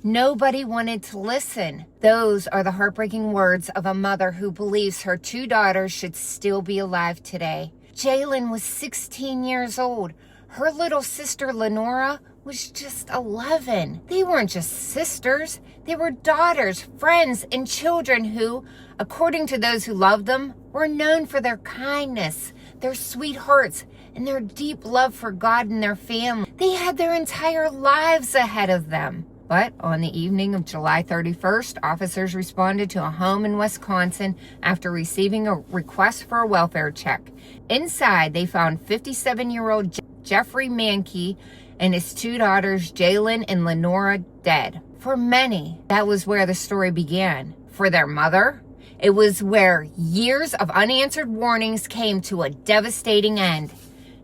Nobody wanted to listen. Those are the heartbreaking words of a mother who believes her two daughters should still be alive today. Jaelyn was 16 years old. Her little sister Lenora was just 11. They weren't just sisters. They were daughters, friends, and children who, according to those who loved them, were known for their kindness, their sweet hearts, and their deep love for God and their family. They had their entire lives ahead of them. But on the evening of July 31st, officers responded to a home in Wisconsin after receiving a request for a welfare check. Inside, they found 57-year-old Jeffrey Manke and his two daughters, Jaelyn and Lenora, dead. For many, that was where the story began. For their mother, it was where years of unanswered warnings came to a devastating end.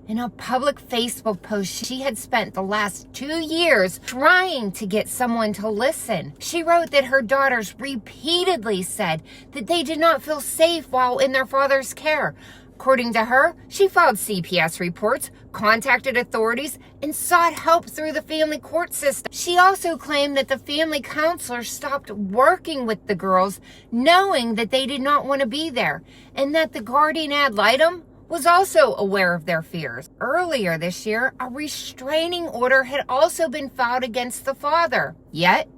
In a public Facebook post, she had spent the last 2 years trying to get someone to listen. She wrote that her daughters repeatedly said that they did not feel safe while in their father's care. According to her, she filed CPS reports, contacted authorities, and sought help through the family court system. She also claimed that the family counselor stopped working with the girls, knowing that they did not want to be there, and that the guardian ad litem was also aware of their fears. Earlier this year, a restraining order had also been filed against the father. Yet,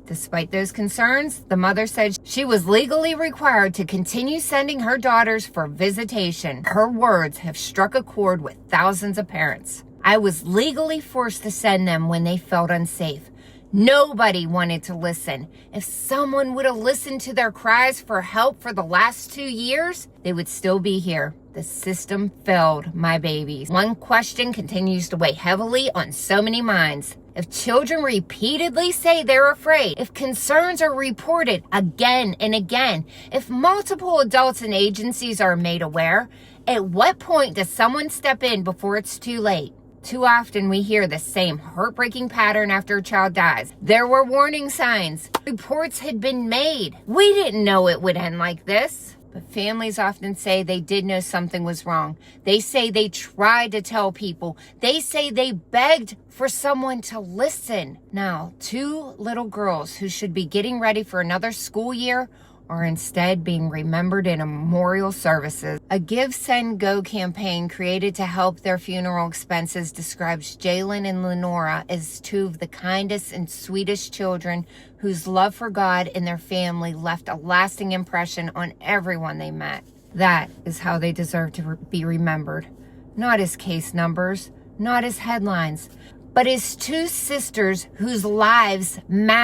despite those concerns, the mother said she was legally required to continue sending her daughters for visitation. Her words have struck a chord with thousands of parents. I was legally forced to send them when they felt unsafe. Nobody wanted to listen. If someone would have listened to their cries for help for the last 2 years, they would still be here. The system failed my babies. One question continues to weigh heavily on so many minds. If children repeatedly say they're afraid, if concerns are reported again and again, if multiple adults and agencies are made aware, at what point does someone step in before it's too late? Too often we hear the same heartbreaking pattern after a child dies. There were warning signs. Reports had been made. We didn't know it would end like this. But families often say they did know something was wrong. They say they tried to tell people. They say they begged for someone to listen. Now, 2 little girls who should be getting ready for another school year are instead being remembered in memorial services. A Give, Send, Go campaign created to help their funeral expenses describes Jaelyn and Lenora as 2 of the kindest and sweetest children whose love for God and their family left a lasting impression on everyone they met. That is how they deserve to be remembered. Not as case numbers, not as headlines, but as 2 sisters whose lives matter.